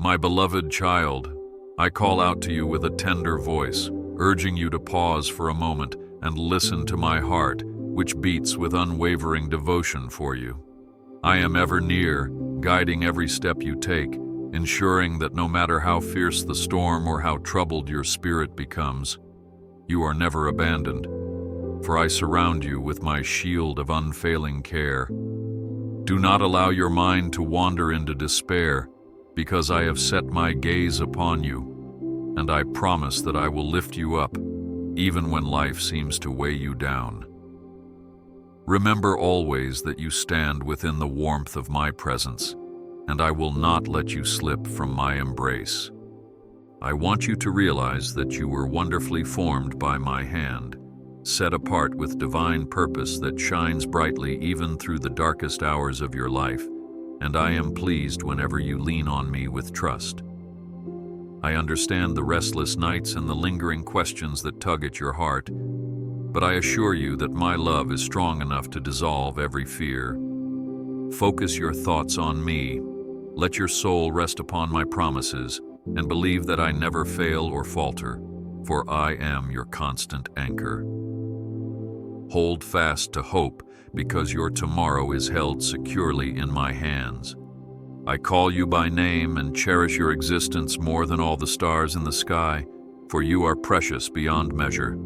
My beloved child, I call out to you with a tender voice, urging you to pause for a moment and listen to my heart, which beats with unwavering devotion for you. I am ever near, guiding every step you take, ensuring that no matter how fierce the storm or how troubled your spirit becomes, you are never abandoned, for I surround you with my shield of unfailing care. Do not allow your mind to wander into despair, because I have set my gaze upon you, and I promise that I will lift you up, even when life seems to weigh you down. Remember always that you stand within the warmth of my presence, and I will not let you slip from my embrace. I want you to realize that you were wonderfully formed by my hand, set apart with divine purpose that shines brightly even through the darkest hours of your life, and I am pleased whenever you lean on me with trust. I understand the restless nights and the lingering questions that tug at your heart, but I assure you that my love is strong enough to dissolve every fear. Focus your thoughts on me, let your soul rest upon my promises, and believe that I never fail or falter, for I am your constant anchor. Hold fast to hope, because your tomorrow is held securely in my hands. I call you by name and cherish your existence more than all the stars in the sky, for you are precious beyond measure.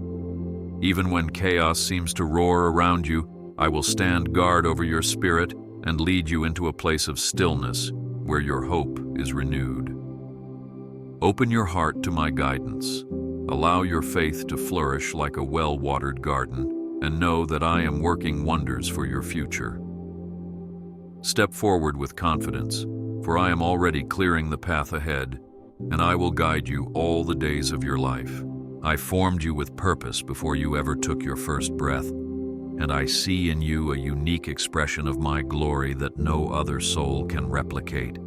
Even when chaos seems to roar around you, I will stand guard over your spirit and lead you into a place of stillness where your hope is renewed. Open your heart to my guidance. Allow your faith to flourish like a well-watered garden, and know that I am working wonders for your future. Step forward with confidence, for I am already clearing the path ahead, and I will guide you all the days of your life. I formed you with purpose before you ever took your first breath, and I see in you a unique expression of my glory that no other soul can replicate.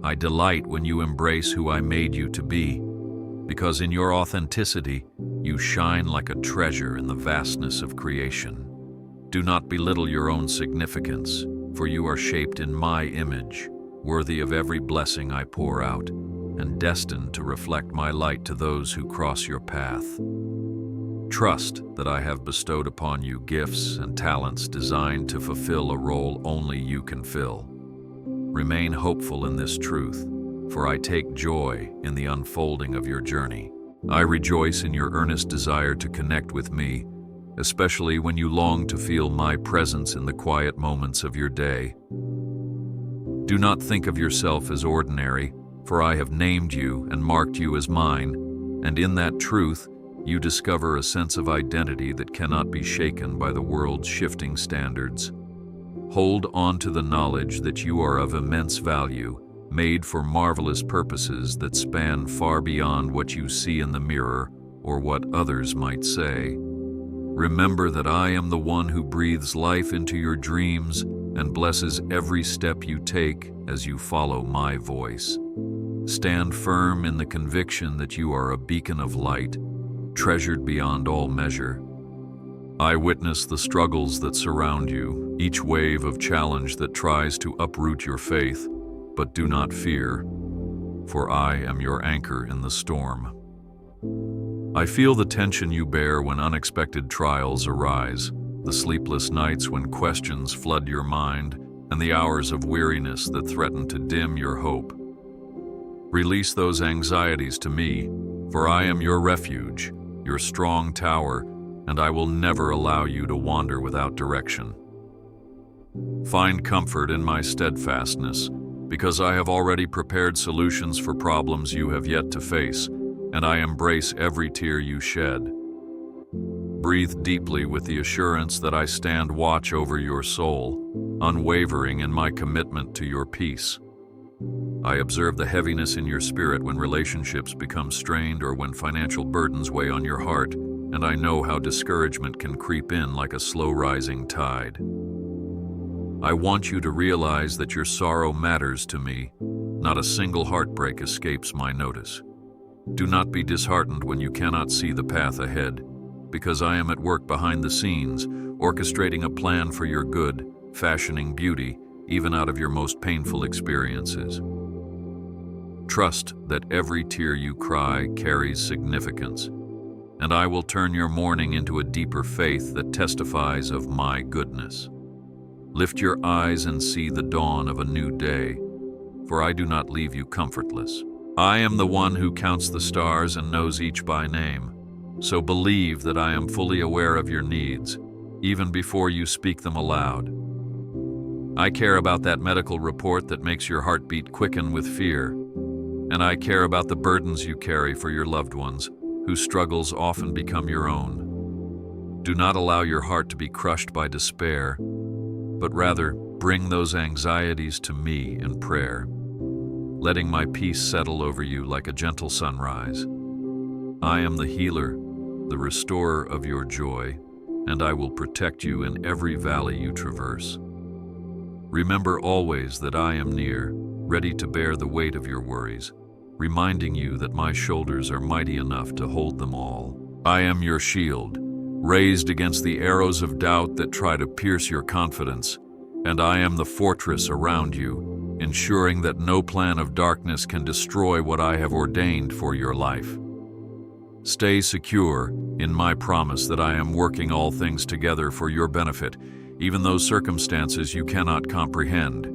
I delight when you embrace who I made you to be, because in your authenticity, you shine like a treasure in the vastness of creation. Do not belittle your own significance, for you are shaped in my image, worthy of every blessing I pour out, and destined to reflect my light to those who cross your path. Trust that I have bestowed upon you gifts and talents designed to fulfill a role only you can fill. Remain hopeful in this truth, for I take joy in the unfolding of your journey. I rejoice in your earnest desire to connect with me, especially when you long to feel my presence in the quiet moments of your day. Do not think of yourself as ordinary, for I have named you and marked you as mine, and in that truth, you discover a sense of identity that cannot be shaken by the world's shifting standards. Hold on to the knowledge that you are of immense value, made for marvelous purposes that span far beyond what you see in the mirror or what others might say. Remember that I am the one who breathes life into your dreams and blesses every step you take as you follow my voice. Stand firm in the conviction that you are a beacon of light, treasured beyond all measure. I witness the struggles that surround you, each wave of challenge that tries to uproot your faith, but do not fear, for I am your anchor in the storm. I feel the tension you bear when unexpected trials arise, the sleepless nights when questions flood your mind, and the hours of weariness that threaten to dim your hope. Release those anxieties to me, for I am your refuge, your strong tower, and I will never allow you to wander without direction. Find comfort in my steadfastness, because I have already prepared solutions for problems you have yet to face, and I embrace every tear you shed. Breathe deeply with the assurance that I stand watch over your soul, unwavering in my commitment to your peace. I observe the heaviness in your spirit when relationships become strained or when financial burdens weigh on your heart, and I know how discouragement can creep in like a slow-rising tide. I want you to realize that your sorrow matters to me. Not a single heartbreak escapes my notice. Do not be disheartened when you cannot see the path ahead, because I am at work behind the scenes, orchestrating a plan for your good, fashioning beauty, even out of your most painful experiences. Trust that every tear you cry carries significance, and I will turn your mourning into a deeper faith that testifies of my goodness. Lift your eyes and see the dawn of a new day, for I do not leave you comfortless. I am the one who counts the stars and knows each by name, so believe that I am fully aware of your needs, even before you speak them aloud. I care about that medical report that makes your heartbeat quicken with fear, and I care about the burdens you carry for your loved ones, whose struggles often become your own. Do not allow your heart to be crushed by despair, but rather bring those anxieties to me in prayer, letting my peace settle over you like a gentle sunrise. I am the healer, the restorer of your joy, and I will protect you in every valley you traverse. Remember always that I am near, ready to bear the weight of your worries, reminding you that my shoulders are mighty enough to hold them all. I am your shield, raised against the arrows of doubt that try to pierce your confidence, and I am the fortress around you, ensuring that no plan of darkness can destroy what I have ordained for your life. Stay secure in my promise that I am working all things together for your benefit, even those circumstances you cannot comprehend.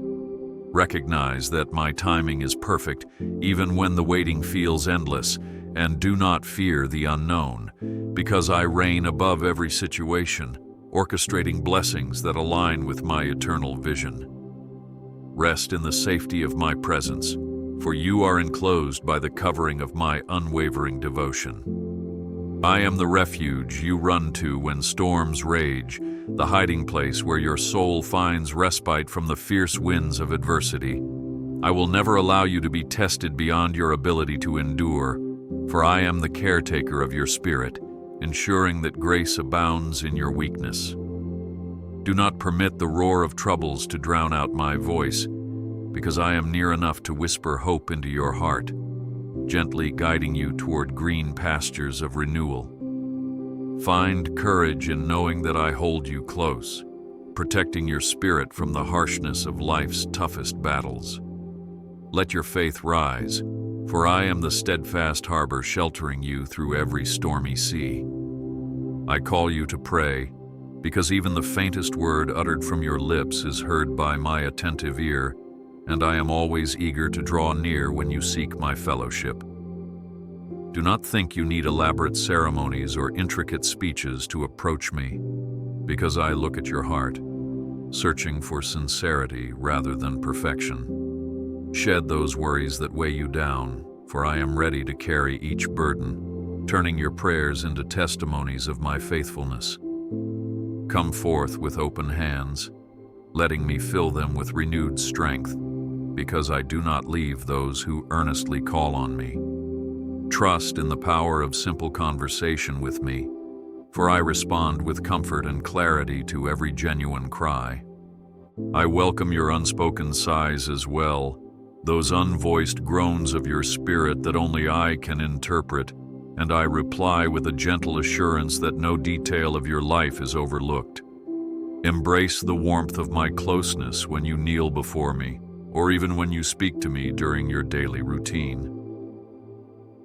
Recognize that my timing is perfect, even when the waiting feels endless, and do not fear the unknown, because I reign above every situation, orchestrating blessings that align with my eternal vision. Rest in the safety of my presence, for you are enclosed by the covering of my unwavering devotion. I am the refuge you run to when storms rage, the hiding place where your soul finds respite from the fierce winds of adversity. I will never allow you to be tested beyond your ability to endure, for I am the caretaker of your spirit, ensuring that grace abounds in your weakness. Do not permit the roar of troubles to drown out my voice, because I am near enough to whisper hope into your heart, gently guiding you toward green pastures of renewal. Find courage in knowing that I hold you close, protecting your spirit from the harshness of life's toughest battles. Let your faith rise, for I am the steadfast harbor sheltering you through every stormy sea. I call you to pray, because even the faintest word uttered from your lips is heard by my attentive ear, and I am always eager to draw near when you seek my fellowship. Do not think you need elaborate ceremonies or intricate speeches to approach me, because I look at your heart, searching for sincerity rather than perfection. Shed those worries that weigh you down, for I am ready to carry each burden, turning your prayers into testimonies of my faithfulness. Come forth with open hands, letting me fill them with renewed strength, because I do not leave those who earnestly call on me. Trust in the power of simple conversation with me, for I respond with comfort and clarity to every genuine cry. I welcome your unspoken sighs as well, those unvoiced groans of your spirit that only I can interpret, and I reply with a gentle assurance that no detail of your life is overlooked. Embrace the warmth of my closeness when you kneel before me, or even when you speak to me during your daily routine.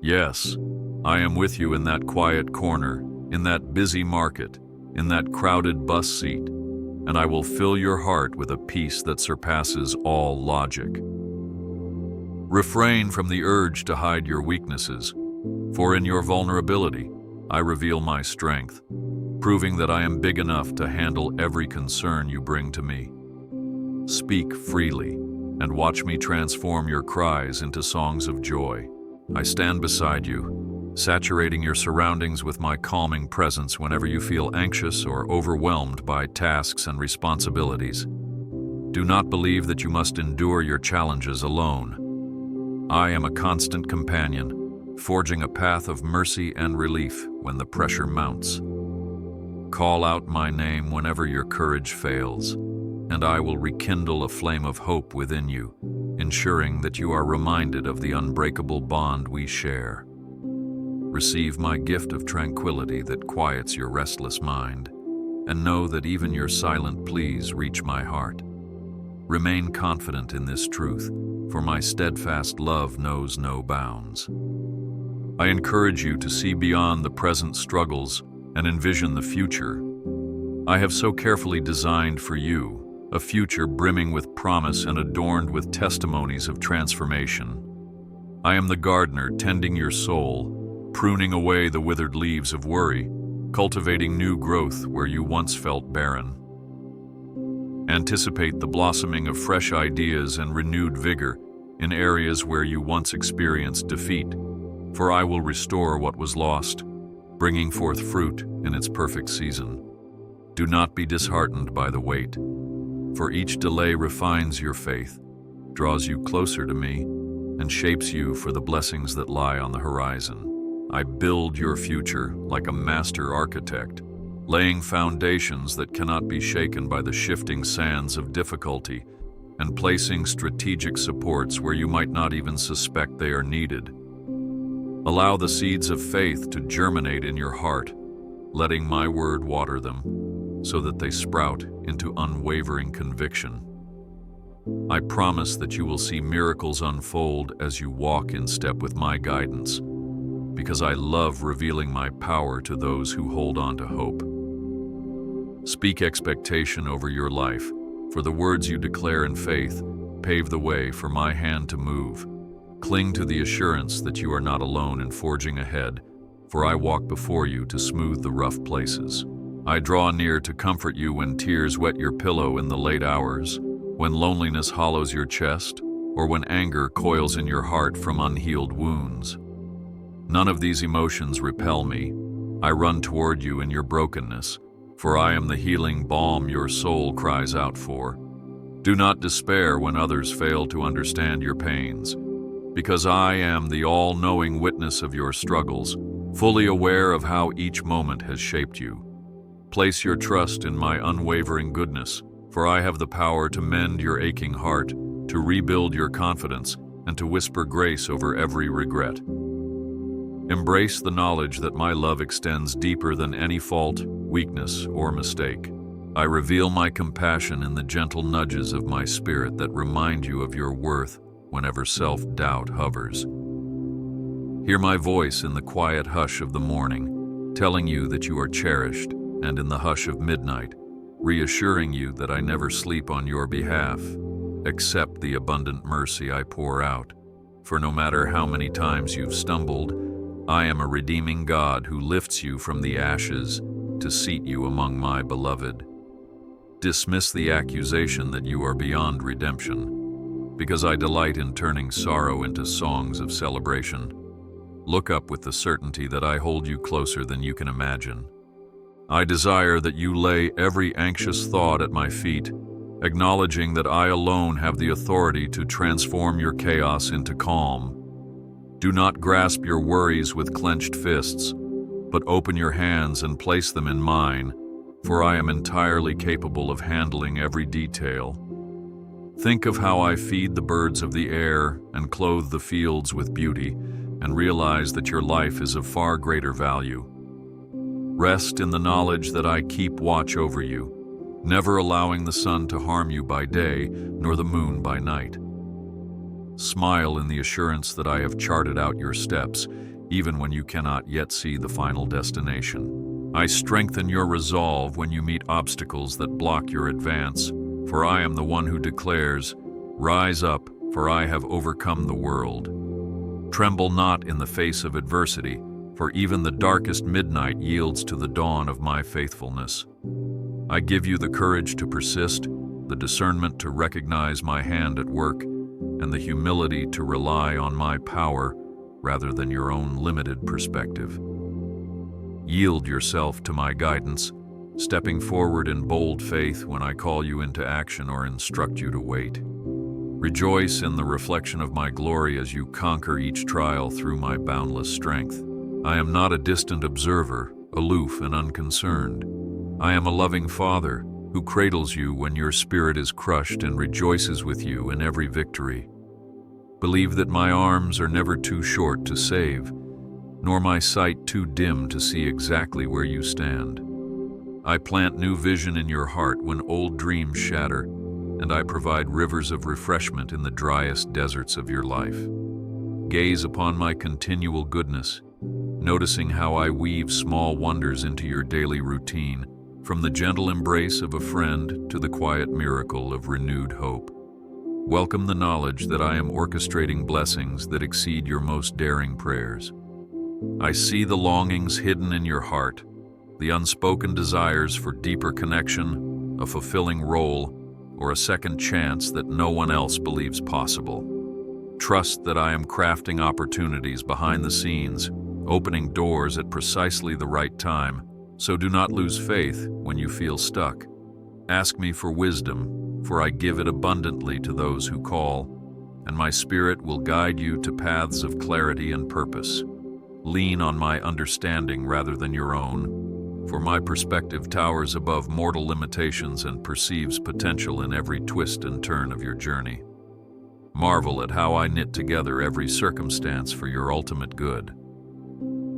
Yes, I am with you in that quiet corner, in that busy market, in that crowded bus seat, and I will fill your heart with a peace that surpasses all logic. Refrain from the urge to hide your weaknesses, for in your vulnerability, I reveal my strength, proving that I am big enough to handle every concern you bring to me. Speak freely, and watch me transform your cries into songs of joy. I stand beside you, saturating your surroundings with my calming presence whenever you feel anxious or overwhelmed by tasks and responsibilities. Do not believe that you must endure your challenges alone. I am a constant companion, forging a path of mercy and relief when the pressure mounts. Call out my name whenever your courage fails, and I will rekindle a flame of hope within you, ensuring that you are reminded of the unbreakable bond we share. Receive my gift of tranquility that quiets your restless mind, and know that even your silent pleas reach my heart. Remain confident in this truth, for my steadfast love knows no bounds. I encourage you to see beyond the present struggles and envision the future. I have so carefully designed for you a future brimming with promise and adorned with testimonies of transformation. I am the gardener tending your soul, pruning away the withered leaves of worry, cultivating new growth where you once felt barren. Anticipate the blossoming of fresh ideas and renewed vigor in areas where you once experienced defeat, for I will restore what was lost, bringing forth fruit in its perfect season. Do not be disheartened by the wait, for each delay refines your faith, draws you closer to me, and shapes you for the blessings that lie on the horizon. I build your future like a master architect, laying foundations that cannot be shaken by the shifting sands of difficulty, and placing strategic supports where you might not even suspect they are needed. Allow the seeds of faith to germinate in your heart, letting my word water them, so that they sprout into unwavering conviction. I promise that you will see miracles unfold as you walk in step with my guidance, because I love revealing my power to those who hold on to hope. Speak expectation over your life, for the words you declare in faith pave the way for my hand to move. Cling to the assurance that you are not alone in forging ahead, for I walk before you to smooth the rough places. I draw near to comfort you when tears wet your pillow in the late hours, when loneliness hollows your chest, or when anger coils in your heart from unhealed wounds. None of these emotions repel me. I run toward you in your brokenness, for I am the healing balm your soul cries out for. Do not despair when others fail to understand your pains, because I am the all-knowing witness of your struggles, fully aware of how each moment has shaped you. Place your trust in my unwavering goodness, for I have the power to mend your aching heart, to rebuild your confidence, and to whisper grace over every regret. Embrace the knowledge that my love extends deeper than any fault, weakness, or mistake. I reveal my compassion in the gentle nudges of my spirit that remind you of your worth whenever self-doubt hovers. Hear my voice in the quiet hush of the morning, telling you that you are cherished, and in the hush of midnight, reassuring you that I never sleep on your behalf. Accept the abundant mercy I pour out, for no matter how many times you've stumbled, I am a redeeming God who lifts you from the ashes to seat you among my beloved. Dismiss the accusation that you are beyond redemption, because I delight in turning sorrow into songs of celebration. Look up with the certainty that I hold you closer than you can imagine. I desire that you lay every anxious thought at my feet, acknowledging that I alone have the authority to transform your chaos into calm. Do not grasp your worries with clenched fists, but open your hands and place them in mine, for I am entirely capable of handling every detail. Think of how I feed the birds of the air and clothe the fields with beauty, and realize that your life is of far greater value. Rest in the knowledge that I keep watch over you, never allowing the sun to harm you by day, nor the moon by night. Smile in the assurance that I have charted out your steps, even when you cannot yet see the final destination. I strengthen your resolve when you meet obstacles that block your advance, for I am the one who declares, "Rise up, for I have overcome the world." Tremble not in the face of adversity, for even the darkest midnight yields to the dawn of my faithfulness. I give you the courage to persist, the discernment to recognize my hand at work, and the humility to rely on my power rather than your own limited perspective. Yield yourself to my guidance, stepping forward in bold faith when I call you into action or instruct you to wait. Rejoice in the reflection of my glory as you conquer each trial through my boundless strength. I am not a distant observer, aloof and unconcerned. I am a loving Father who cradles you when your spirit is crushed and rejoices with you in every victory. Believe that my arms are never too short to save, nor my sight too dim to see exactly where you stand. I plant new vision in your heart when old dreams shatter, and I provide rivers of refreshment in the driest deserts of your life. Gaze upon my continual goodness, noticing how I weave small wonders into your daily routine, from the gentle embrace of a friend to the quiet miracle of renewed hope. Welcome the knowledge that I am orchestrating blessings that exceed your most daring prayers. I see the longings hidden in your heart, the unspoken desires for deeper connection, a fulfilling role, or a second chance that no one else believes possible. Trust that I am crafting opportunities behind the scenes, opening doors at precisely the right time, so do not lose faith when you feel stuck. Ask me for wisdom, for I give it abundantly to those who call, and my Spirit will guide you to paths of clarity and purpose. Lean on my understanding rather than your own, for my perspective towers above mortal limitations and perceives potential in every twist and turn of your journey. Marvel at how I knit together every circumstance for your ultimate good.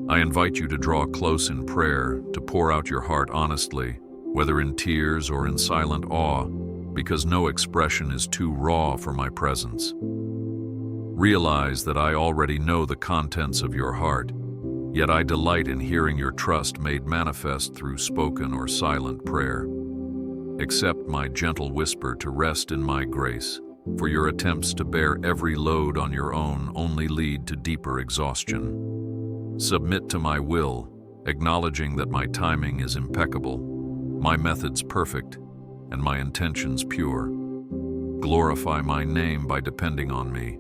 I invite you to draw close in prayer, to pour out your heart honestly, whether in tears or in silent awe, because no expression is too raw for my presence. Realize that I already know the contents of your heart, yet I delight in hearing your trust made manifest through spoken or silent prayer. Accept my gentle whisper to rest in my grace, for your attempts to bear every load on your own only lead to deeper exhaustion. Submit to my will, acknowledging that my timing is impeccable, my methods perfect, and my intentions pure. Glorify my name by depending on me,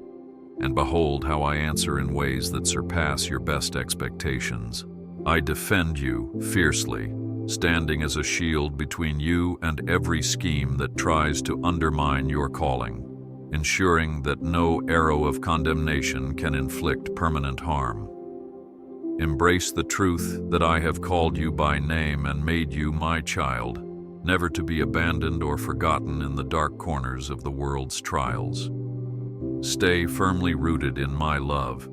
and behold how I answer in ways that surpass your best expectations. I defend you fiercely, standing as a shield between you and every scheme that tries to undermine your calling, ensuring that no arrow of condemnation can inflict permanent harm. Embrace the truth that I have called you by name and made you my child, never to be abandoned or forgotten in the dark corners of the world's trials. Stay firmly rooted in my love,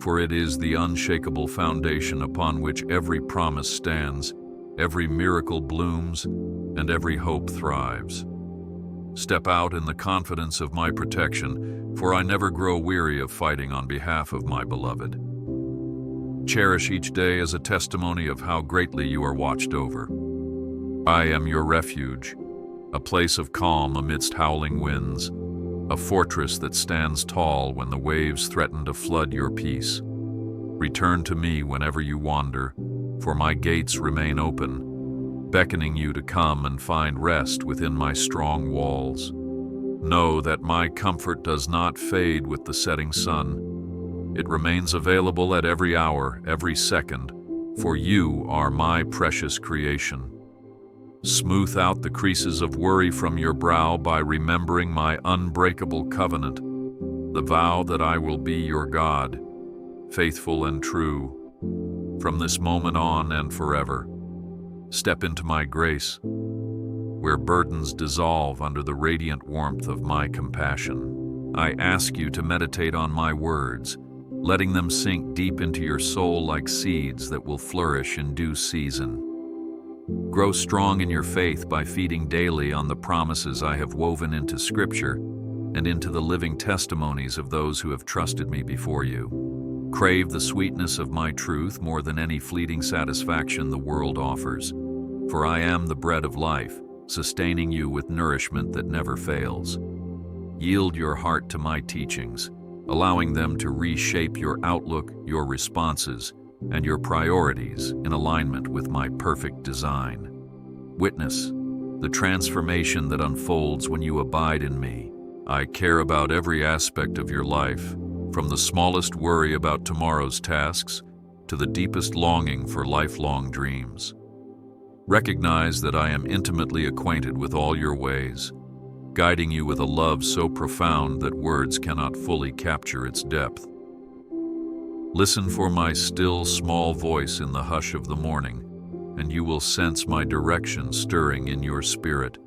for it is the unshakable foundation upon which every promise stands, every miracle blooms, and every hope thrives. Step out in the confidence of my protection, for I never grow weary of fighting on behalf of my beloved. Cherish each day as a testimony of how greatly you are watched over. I am your refuge, a place of calm amidst howling winds, a fortress that stands tall when the waves threaten to flood your peace. Return to me whenever you wander, for my gates remain open, beckoning you to come and find rest within my strong walls. Know that my comfort does not fade with the setting sun. It remains available at every hour, every second, for you are my precious creation. Smooth out the creases of worry from your brow by remembering my unbreakable covenant, the vow that I will be your God, faithful and true, from this moment on and forever. Step into my grace, where burdens dissolve under the radiant warmth of my compassion. I ask you to meditate on my words, letting them sink deep into your soul like seeds that will flourish in due season. Grow strong in your faith by feeding daily on the promises I have woven into Scripture and into the living testimonies of those who have trusted me before you. Crave the sweetness of my truth more than any fleeting satisfaction the world offers, for I am the bread of life, sustaining you with nourishment that never fails. Yield your heart to my teachings, allowing them to reshape your outlook, your responses, and your priorities in alignment with my perfect design. Witness the transformation that unfolds when you abide in me. I care about every aspect of your life, from the smallest worry about tomorrow's tasks to the deepest longing for lifelong dreams. Recognize that I am intimately acquainted with all your ways, guiding you with a love so profound that words cannot fully capture its depth. Listen for my still, small voice in the hush of the morning, and you will sense my direction stirring in your spirit,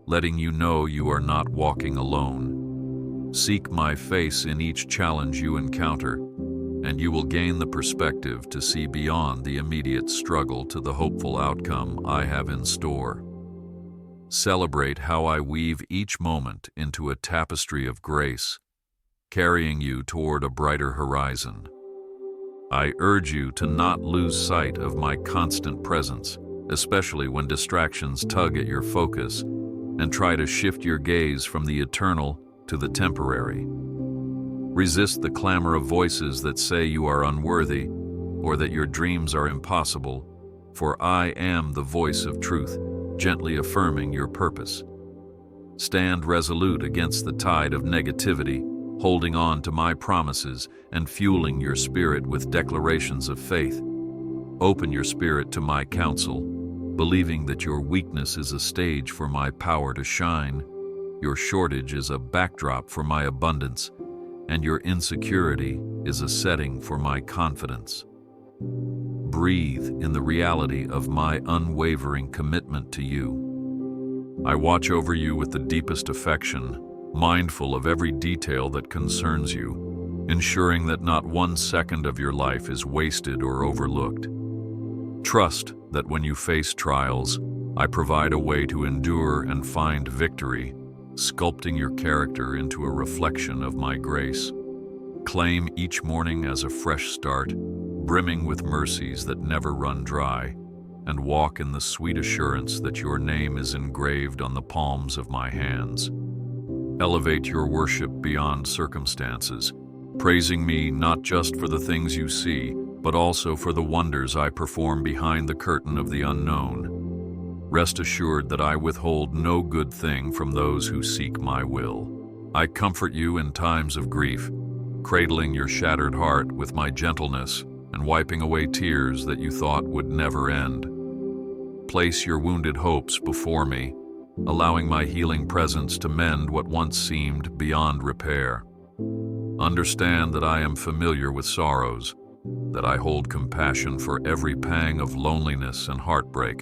letting you know you are not walking alone. Seek my face in each challenge you encounter, and you will gain the perspective to see beyond the immediate struggle to the hopeful outcome I have in store. Celebrate how I weave each moment into a tapestry of grace, carrying you toward a brighter horizon. I urge you to not lose sight of my constant presence, especially when distractions tug at your focus and try to shift your gaze from the eternal to the temporary. Resist the clamor of voices that say you are unworthy or that your dreams are impossible, for I am the voice of truth, gently affirming your purpose. Stand resolute against the tide of negativity, holding on to my promises and fueling your spirit with declarations of faith. Open your spirit to my counsel, believing that your weakness is a stage for my power to shine, your shortage is a backdrop for my abundance, and your insecurity is a setting for my confidence. Breathe in the reality of my unwavering commitment to you. I watch over you with the deepest affection, mindful of every detail that concerns you, ensuring that not one second of your life is wasted or overlooked. Trust that when you face trials, I provide a way to endure and find victory, sculpting your character into a reflection of my grace. Claim each morning as a fresh start, brimming with mercies that never run dry, and walk in the sweet assurance that your name is engraved on the palms of my hands. Elevate your worship beyond circumstances, praising me not just for the things you see, but also for the wonders I perform behind the curtain of the unknown. Rest assured that I withhold no good thing from those who seek my will. I comfort you in times of grief, cradling your shattered heart with my gentleness and wiping away tears that you thought would never end. Place your wounded hopes before me, allowing my healing presence to mend what once seemed beyond repair. Understand that I am familiar with sorrows, that I hold compassion for every pang of loneliness and heartbreak,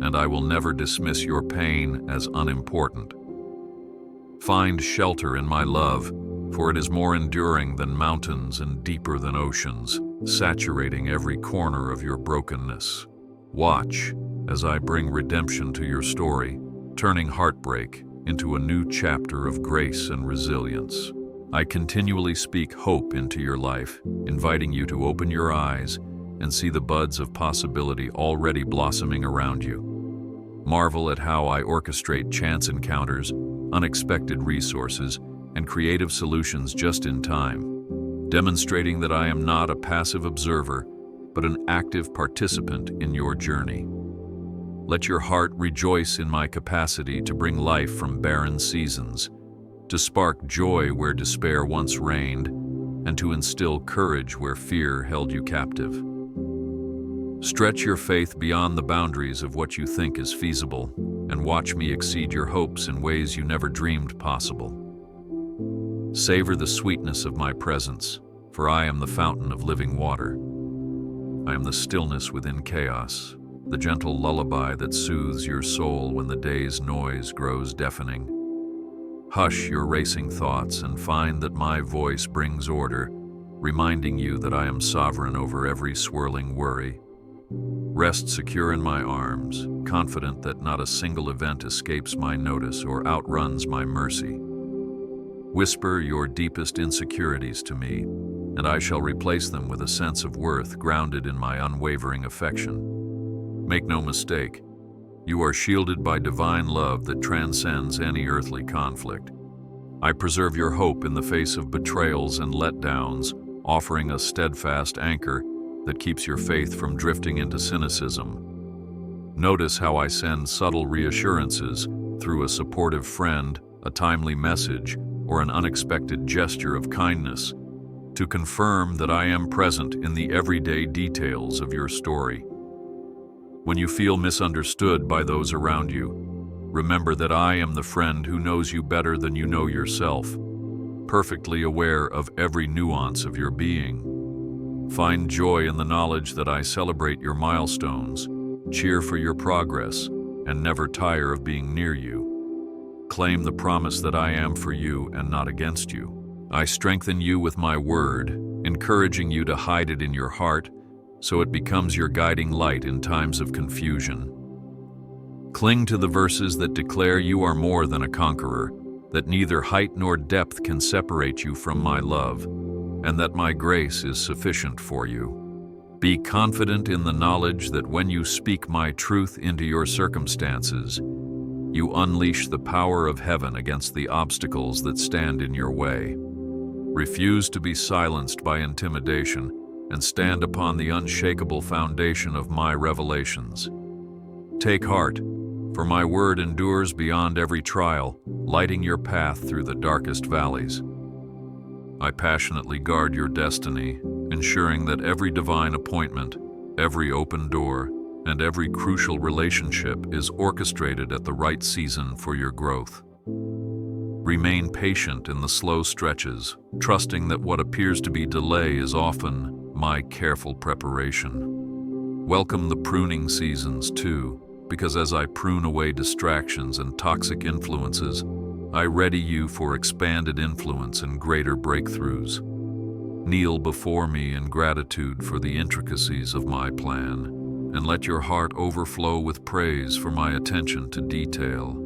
and I will never dismiss your pain as unimportant. Find shelter in my love, for it is more enduring than mountains and deeper than oceans, saturating every corner of your brokenness. Watch as I bring redemption to your story, turning heartbreak into a new chapter of grace and resilience. I continually speak hope into your life, inviting you to open your eyes and see the buds of possibility already blossoming around you. Marvel at how I orchestrate chance encounters, unexpected resources, and creative solutions just in time, demonstrating that I am not a passive observer, but an active participant in your journey. Let your heart rejoice in my capacity to bring life from barren seasons, to spark joy where despair once reigned, and to instill courage where fear held you captive. Stretch your faith beyond the boundaries of what you think is feasible, and watch me exceed your hopes in ways you never dreamed possible. Savor the sweetness of my presence, for I am the fountain of living water. I am the stillness within chaos, the gentle lullaby that soothes your soul when the day's noise grows deafening. Hush your racing thoughts and find that my voice brings order, reminding you that I am sovereign over every swirling worry. Rest secure in my arms, confident that not a single event escapes my notice or outruns my mercy. Whisper your deepest insecurities to me, and I shall replace them with a sense of worth grounded in my unwavering affection. Make no mistake, you are shielded by divine love that transcends any earthly conflict. I preserve your hope in the face of betrayals and letdowns, offering a steadfast anchor that keeps your faith from drifting into cynicism. Notice how I send subtle reassurances through a supportive friend, a timely message, or an unexpected gesture of kindness to confirm that I am present in the everyday details of your story. When you feel misunderstood by those around you, remember that I am the friend who knows you better than you know yourself, perfectly aware of every nuance of your being. Find joy in the knowledge that I celebrate your milestones, cheer for your progress, and never tire of being near you. Claim the promise that I am for you and not against you. I strengthen you with my word, encouraging you to hide it in your heart so it becomes your guiding light in times of confusion. Cling to the verses that declare you are more than a conqueror, that neither height nor depth can separate you from my love, and that my grace is sufficient for you. Be confident in the knowledge that when you speak my truth into your circumstances, you unleash the power of heaven against the obstacles that stand in your way. Refuse to be silenced by intimidation and stand upon the unshakable foundation of my revelations. Take heart, for my word endures beyond every trial, lighting your path through the darkest valleys. I passionately guard your destiny, ensuring that every divine appointment, every open door, and every crucial relationship is orchestrated at the right season for your growth. Remain patient in the slow stretches, trusting that what appears to be delay is often my careful preparation. Welcome the pruning seasons too, because as I prune away distractions and toxic influences, I ready you for expanded influence and greater breakthroughs. Kneel before me in gratitude for the intricacies of my plan, and let your heart overflow with praise for my attention to detail.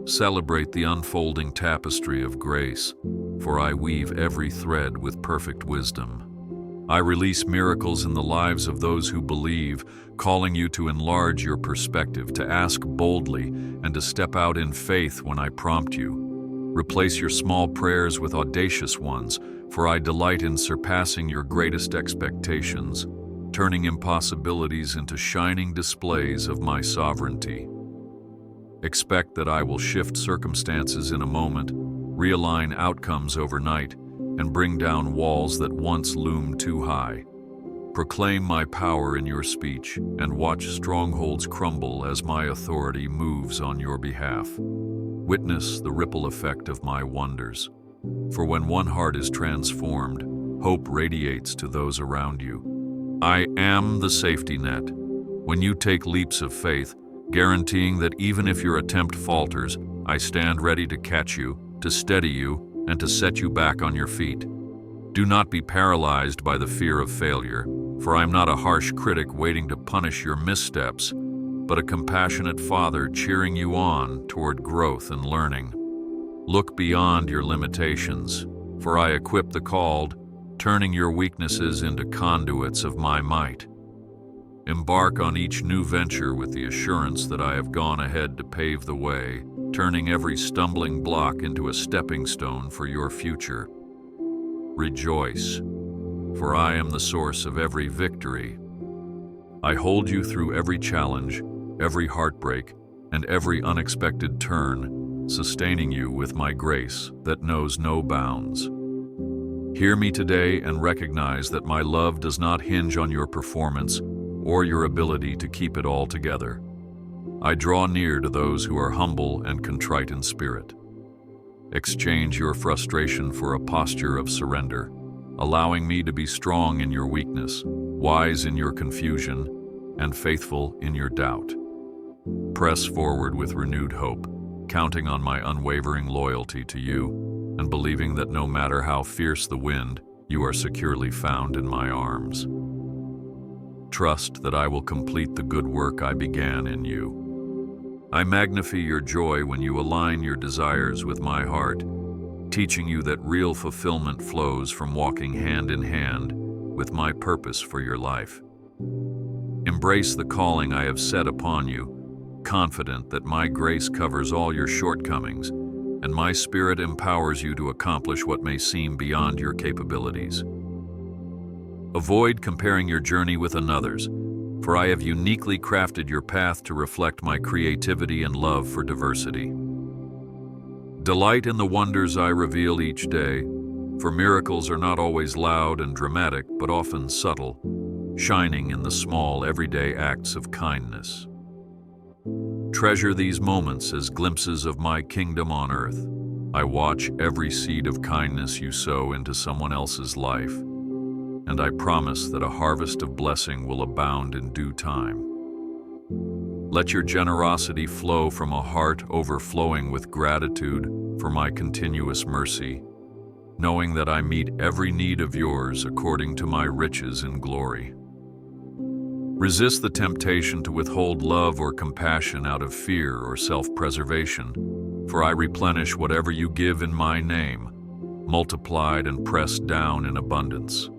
Celebrate the unfolding tapestry of grace, for I weave every thread with perfect wisdom. I release miracles in the lives of those who believe, calling you to enlarge your perspective, to ask boldly, and to step out in faith when I prompt you. Replace your small prayers with audacious ones, for I delight in surpassing your greatest expectations, turning impossibilities into shining displays of my sovereignty. Expect that I will shift circumstances in a moment, realign outcomes overnight, and bring down walls that once loomed too high. Proclaim my power in your speech, and watch strongholds crumble as my authority moves on your behalf. Witness the ripple effect of my wonders. For when one heart is transformed, hope radiates to those around you. I am the safety net. When you take leaps of faith, guaranteeing that even if your attempt falters, I stand ready to catch you, to steady you, and to set you back on your feet. Do not be paralyzed by the fear of failure, for I am not a harsh critic waiting to punish your missteps, but a compassionate father cheering you on toward growth and learning. Look beyond your limitations, for I equip the called, turning your weaknesses into conduits of my might. Embark on each new venture with the assurance that I have gone ahead to pave the way, turning every stumbling block into a stepping stone for your future. Rejoice, for I am the source of every victory. I hold you through every challenge, every heartbreak, and every unexpected turn, sustaining you with my grace that knows no bounds. Hear me today and recognize that my love does not hinge on your performance or your ability to keep it all together. I draw near to those who are humble and contrite in spirit. Exchange your frustration for a posture of surrender, allowing me to be strong in your weakness, wise in your confusion, and faithful in your doubt. Press forward with renewed hope, counting on my unwavering loyalty to you, and believing that no matter how fierce the wind, you are securely found in my arms. Trust that I will complete the good work I began in you. I magnify your joy when you align your desires with my heart, teaching you that real fulfillment flows from walking hand in hand with my purpose for your life. Embrace the calling I have set upon you, confident that my grace covers all your shortcomings, and my spirit empowers you to accomplish what may seem beyond your capabilities. Avoid comparing your journey with another's, for I have uniquely crafted your path to reflect my creativity and love for diversity. Delight in the wonders I reveal each day, for miracles are not always loud and dramatic, but often subtle, shining in the small, everyday acts of kindness. Treasure these moments as glimpses of my kingdom on earth. I watch every seed of kindness you sow into someone else's life, and I promise that a harvest of blessing will abound in due time. Let your generosity flow from a heart overflowing with gratitude for my continuous mercy, knowing that I meet every need of yours according to my riches in glory. Resist the temptation to withhold love or compassion out of fear or self-preservation, for I replenish whatever you give in my name, multiplied and pressed down in abundance.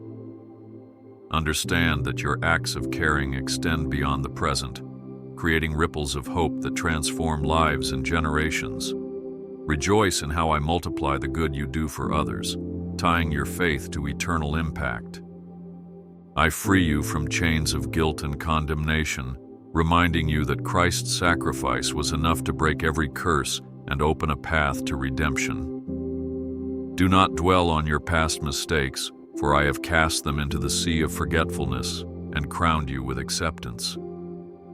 Understand that your acts of caring extend beyond the present, creating ripples of hope that transform lives and generations. Rejoice in how I multiply the good you do for others, tying your faith to eternal impact. I free you from chains of guilt and condemnation, reminding you that Christ's sacrifice was enough to break every curse and open a path to redemption. Do not dwell on your past mistakes, for I have cast them into the sea of forgetfulness and crowned you with acceptance.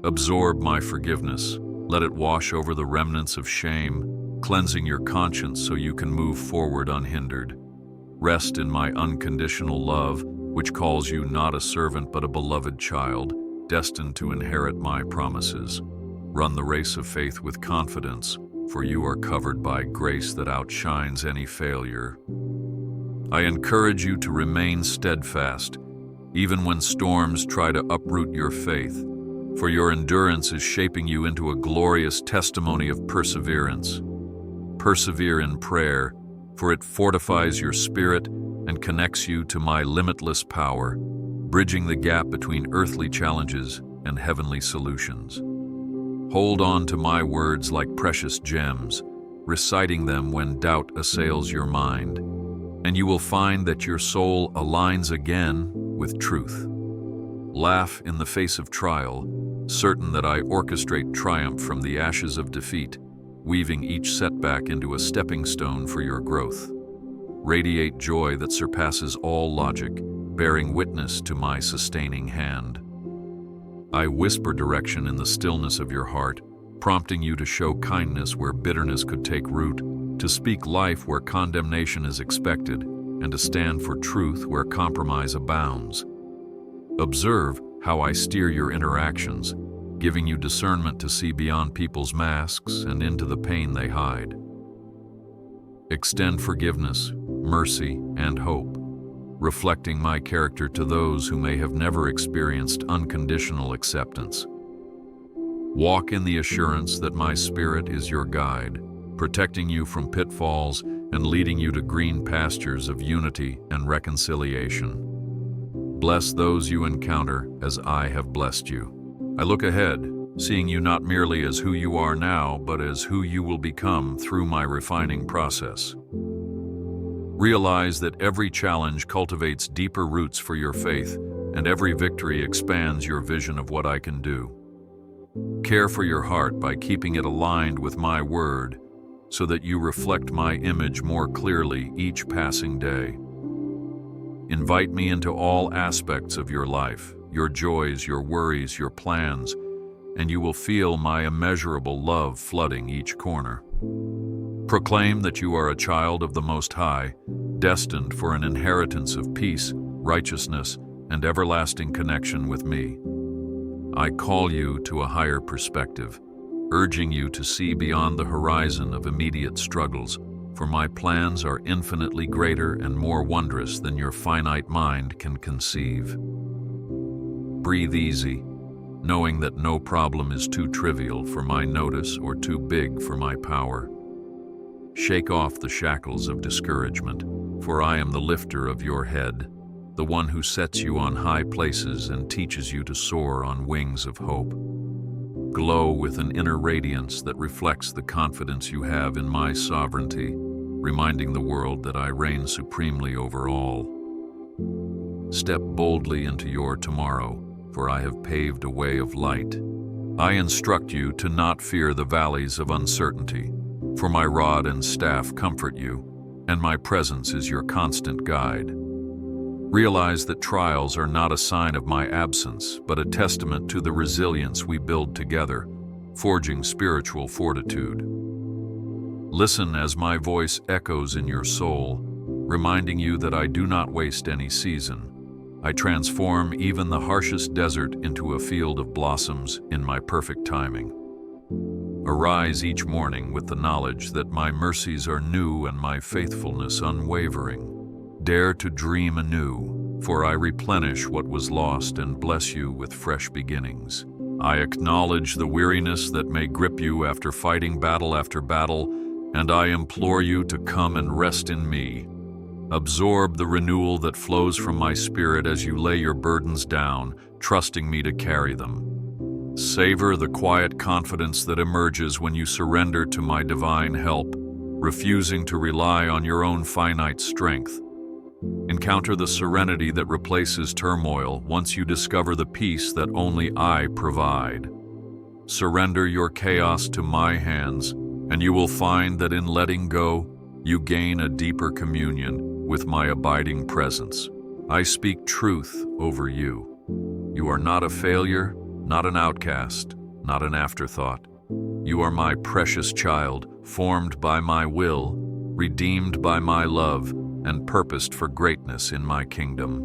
Absorb my forgiveness, let it wash over the remnants of shame, cleansing your conscience so you can move forward unhindered. Rest in my unconditional love, which calls you not a servant but a beloved child, destined to inherit my promises. Run the race of faith with confidence, for you are covered by grace that outshines any failure. I encourage you to remain steadfast, even when storms try to uproot your faith, for your endurance is shaping you into a glorious testimony of perseverance. Persevere in prayer, for it fortifies your spirit and connects you to my limitless power, bridging the gap between earthly challenges and heavenly solutions. Hold on to my words like precious gems, reciting them when doubt assails your mind, and you will find that your soul aligns again with truth. Laugh in the face of trial, certain that I orchestrate triumph from the ashes of defeat, weaving each setback into a stepping stone for your growth. Radiate joy that surpasses all logic, bearing witness to my sustaining hand. I whisper direction in the stillness of your heart, prompting you to show kindness where bitterness could take root, to speak life where condemnation is expected, and to stand for truth where compromise abounds. Observe how I steer your interactions, giving you discernment to see beyond people's masks and into the pain they hide. Extend forgiveness, mercy, and hope, reflecting my character to those who may have never experienced unconditional acceptance. Walk in the assurance that my spirit is your guide, protecting you from pitfalls and leading you to green pastures of unity and reconciliation. Bless those you encounter as I have blessed you. I look ahead, seeing you not merely as who you are now, but as who you will become through my refining process. Realize that every challenge cultivates deeper roots for your faith, and every victory expands your vision of what I can do. Care for your heart by keeping it aligned with my word, so that you reflect my image more clearly each passing day. Invite me into all aspects of your life, your joys, your worries, your plans, and you will feel my immeasurable love flooding each corner. Proclaim that you are a child of the Most High, destined for an inheritance of peace, righteousness, and everlasting connection with me. I call you to a higher perspective, urging you to see beyond the horizon of immediate struggles, for my plans are infinitely greater and more wondrous than your finite mind can conceive. Breathe easy, knowing that no problem is too trivial for my notice or too big for my power. Shake off the shackles of discouragement, for I am the lifter of your head, the one who sets you on high places and teaches you to soar on wings of hope. Glow with an inner radiance that reflects the confidence you have in my sovereignty, reminding the world that I reign supremely over all. Step boldly into your tomorrow, for I have paved a way of light. I instruct you to not fear the valleys of uncertainty, for my rod and staff comfort you, and my presence is your constant guide. Realize that trials are not a sign of my absence, but a testament to the resilience we build together, forging spiritual fortitude. Listen as my voice echoes in your soul, reminding you that I do not waste any season. I transform even the harshest desert into a field of blossoms in my perfect timing. Arise each morning with the knowledge that my mercies are new and my faithfulness unwavering. Dare to dream anew, for I replenish what was lost and bless you with fresh beginnings. I acknowledge the weariness that may grip you after fighting battle after battle, and I implore you to come and rest in me. Absorb the renewal that flows from my spirit as you lay your burdens down, trusting me to carry them. Savor the quiet confidence that emerges when you surrender to my divine help, refusing to rely on your own finite strength. Encounter the serenity that replaces turmoil once you discover the peace that only I provide. Surrender your chaos to my hands, and you will find that in letting go, you gain a deeper communion with my abiding presence. I speak truth over you. You are not a failure, not an outcast, not an afterthought. You are my precious child, formed by my will, redeemed by my love, and purposed for greatness in my kingdom.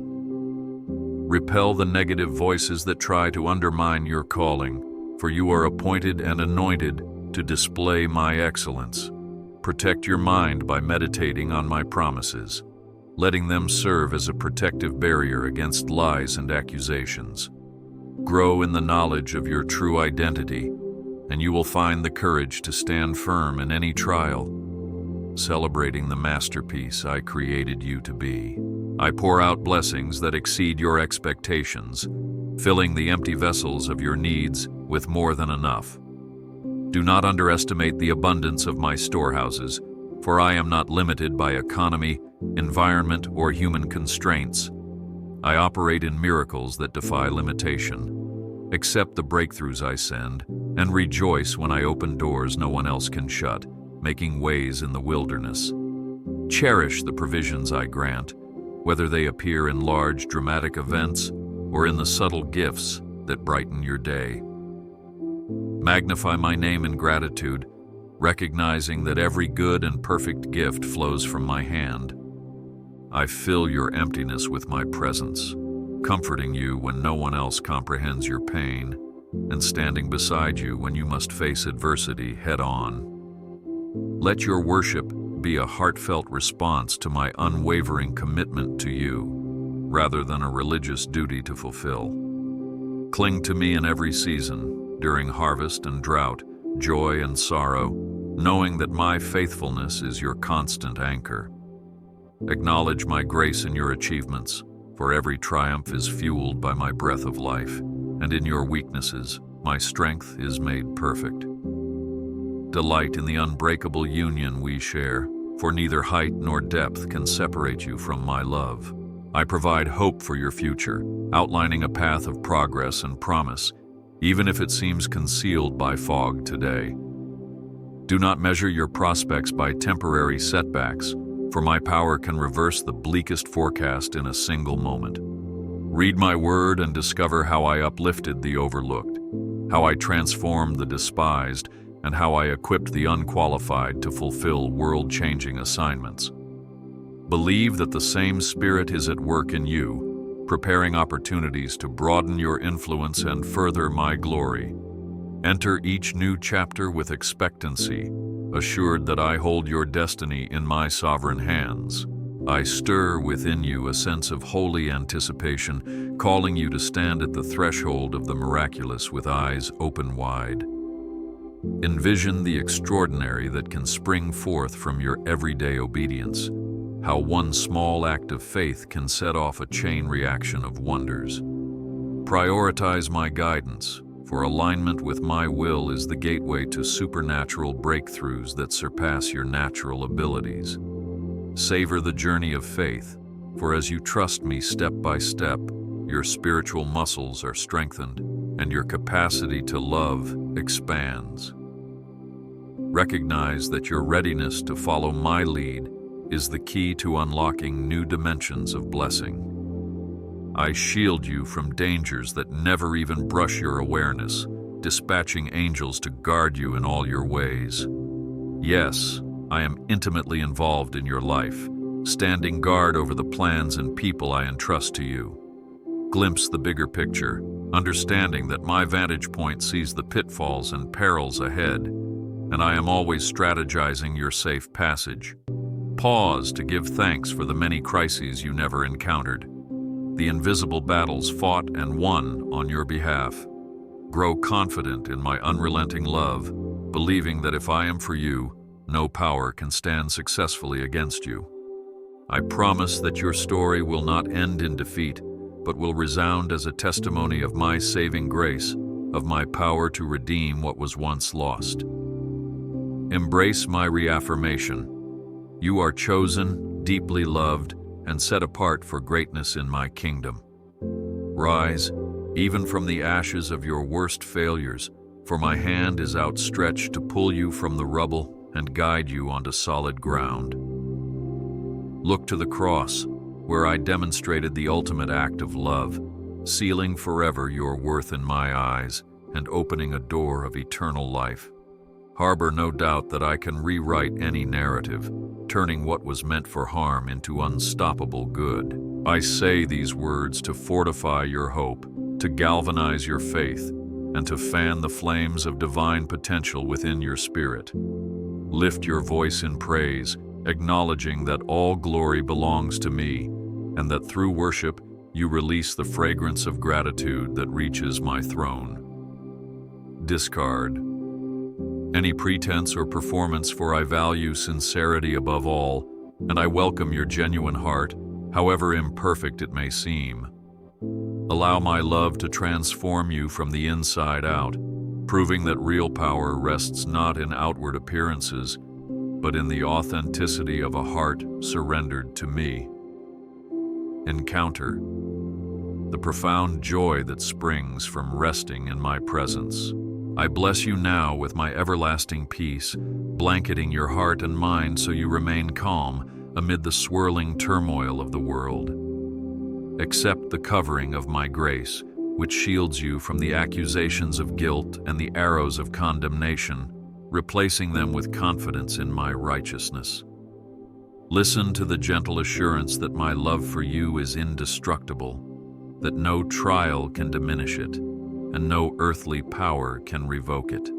Repel the negative voices that try to undermine your calling, for you are appointed and anointed to display my excellence. Protect your mind by meditating on my promises, letting them serve as a protective barrier against lies and accusations. Grow in the knowledge of your true identity, and you will find the courage to stand firm in any trial, celebrating the masterpiece I created you to be. I pour out blessings that exceed your expectations, filling the empty vessels of your needs with more than enough. Do not underestimate the abundance of my storehouses, for I am not limited by economy, environment, or human constraints. I operate in miracles that defy limitation. Accept the breakthroughs I send, and rejoice when I open doors no one else can shut, making ways in the wilderness. Cherish the provisions I grant, whether they appear in large dramatic events or in the subtle gifts that brighten your day. Magnify my name in gratitude, recognizing that every good and perfect gift flows from my hand. I fill your emptiness with my presence, comforting you when no one else comprehends your pain, and standing beside you when you must face adversity head-on. Let your worship be a heartfelt response to my unwavering commitment to you, rather than a religious duty to fulfill. Cling to me in every season, during harvest and drought, joy and sorrow, knowing that my faithfulness is your constant anchor. Acknowledge my grace in your achievements, for every triumph is fueled by my breath of life, and in your weaknesses, my strength is made perfect. Delight in the unbreakable union we share, for neither height nor depth can separate you from my love. I provide hope for your future, outlining a path of progress and promise, even if it seems concealed by fog today. Do not measure your prospects by temporary setbacks, for my power can reverse the bleakest forecast in a single moment. Read my word and discover how I uplifted the overlooked, how I transformed the despised, and how I equipped the unqualified to fulfill world-changing assignments. Believe that the same Spirit is at work in you, preparing opportunities to broaden your influence and further my glory. Enter each new chapter with expectancy, assured that I hold your destiny in my sovereign hands. I stir within you a sense of holy anticipation, calling you to stand at the threshold of the miraculous with eyes open wide. Envision the extraordinary that can spring forth from your everyday obedience, how one small act of faith can set off a chain reaction of wonders. Prioritize my guidance, for alignment with my will is the gateway to supernatural breakthroughs that surpass your natural abilities. Savor the journey of faith, for as you trust me step by step, your spiritual muscles are strengthened and your capacity to love expands. Recognize that your readiness to follow my lead is the key to unlocking new dimensions of blessing. I shield you from dangers that never even brush your awareness, dispatching angels to guard you in all your ways. Yes, I am intimately involved in your life, standing guard over the plans and people I entrust to you. Glimpse the bigger picture, understanding that my vantage point sees the pitfalls and perils ahead, and I am always strategizing your safe passage. Pause to give thanks for the many crises you never encountered. the invisible battles fought and won on your behalf. Grow confident in my unrelenting love, believing that if I am for you, no power can stand successfully against you. I promise that your story will not end in defeat, but will resound as a testimony of my saving grace, of my power to redeem what was once lost. Embrace my reaffirmation. You are chosen, deeply loved, and set apart for greatness in my kingdom. Rise, even from the ashes of your worst failures, for my hand is outstretched to pull you from the rubble and guide you onto solid ground. Look to the cross, where I demonstrated the ultimate act of love, sealing forever your worth in my eyes and opening a door of eternal life. Harbor no doubt that I can rewrite any narrative, turning what was meant for harm into unstoppable good. I say these words to fortify your hope, to galvanize your faith, and to fan the flames of divine potential within your spirit. Lift your voice in praise, acknowledging that all glory belongs to me, and that through worship you release the fragrance of gratitude that reaches my throne. Discard any pretense or performance, for I value sincerity above all, and I welcome your genuine heart, however imperfect it may seem. Allow my love to transform you from the inside out, proving that real power rests not in outward appearances, but in the authenticity of a heart surrendered to me. Encounter the profound joy that springs from resting in my presence. I bless you now with my everlasting peace, blanketing your heart and mind so you remain calm amid the swirling turmoil of the world. Accept the covering of my grace, which shields you from the accusations of guilt and the arrows of condemnation, replacing them with confidence in my righteousness. Listen to the gentle assurance that my love for you is indestructible, that no trial can diminish it, and no earthly power can revoke it.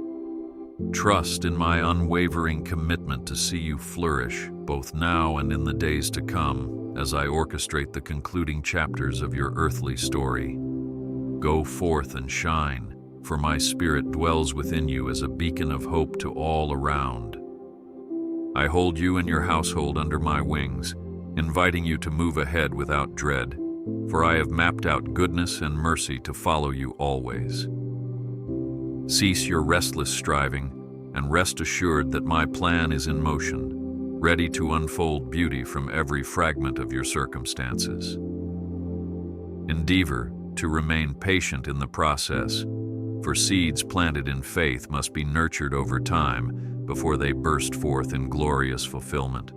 Trust in my unwavering commitment to see you flourish, both now and in the days to come, as I orchestrate the concluding chapters of your earthly story. Go forth and shine, for my spirit dwells within you as a beacon of hope to all around. I hold you and your household under my wings, inviting you to move ahead without dread, for I have mapped out goodness and mercy to follow you always. Cease your restless striving and rest assured that my plan is in motion, ready to unfold beauty from every fragment of your circumstances. Endeavor to remain patient in the process, for seeds planted in faith must be nurtured over time before they burst forth in glorious fulfillment.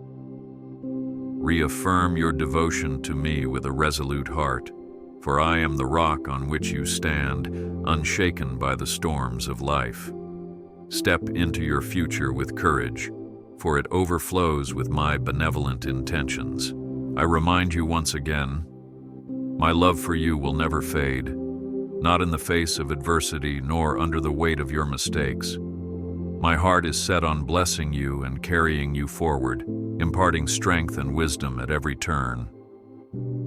Reaffirm your devotion to me with a resolute heart, for I am the rock on which you stand, unshaken by the storms of life. Step into your future with courage, for it overflows with my benevolent intentions. I remind you once again, my love for you will never fade, not in the face of adversity nor under the weight of your mistakes. My heart is set on blessing you and carrying you forward, imparting strength and wisdom at every turn.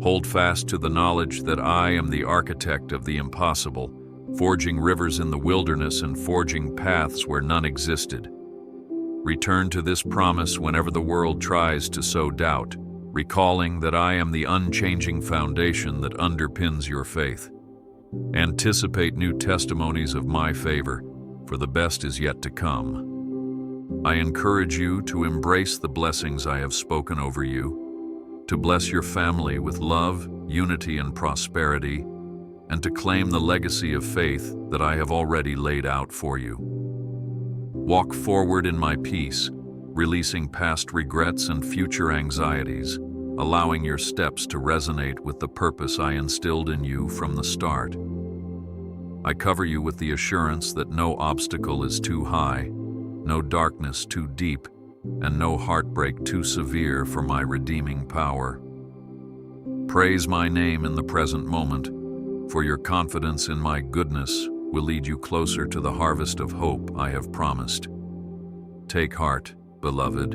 Hold fast to the knowledge that I am the architect of the impossible, forging rivers in the wilderness and forging paths where none existed. Return to this promise whenever the world tries to sow doubt, recalling that I am the unchanging foundation that underpins your faith. Anticipate new testimonies of my favor, for the best is yet to come. I encourage you to embrace the blessings I have spoken over you, to bless your family with love, unity, and prosperity, and to claim the legacy of faith that I have already laid out for you. Walk forward in my peace, releasing past regrets and future anxieties, allowing your steps to resonate with the purpose I instilled in you from the start. I cover you with the assurance that no obstacle is too high, no darkness too deep, and no heartbreak too severe for my redeeming power. Praise my name in the present moment, for your confidence in my goodness will lead you closer to the harvest of hope I have promised. Take heart, beloved,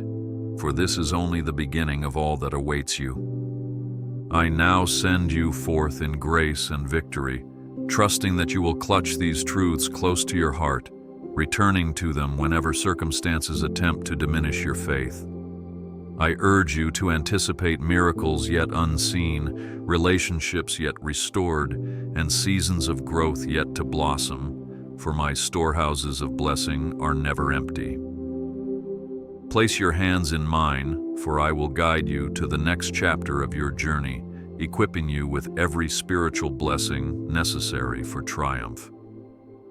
for this is only the beginning of all that awaits you. I now send you forth in grace and victory, trusting that you will clutch these truths close to your heart, returning to them whenever circumstances attempt to diminish your faith. I urge you to anticipate miracles yet unseen, relationships yet restored, and seasons of growth yet to blossom, for my storehouses of blessing are never empty. Place your hands in mine, for I will guide you to the next chapter of your journey, equipping you with every spiritual blessing necessary for triumph.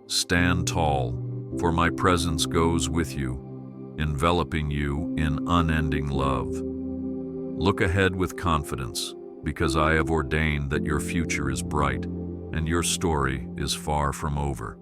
Stand tall, for my presence goes with you, enveloping you in unending love. Look ahead with confidence, because I have ordained that your future is bright and your story is far from over.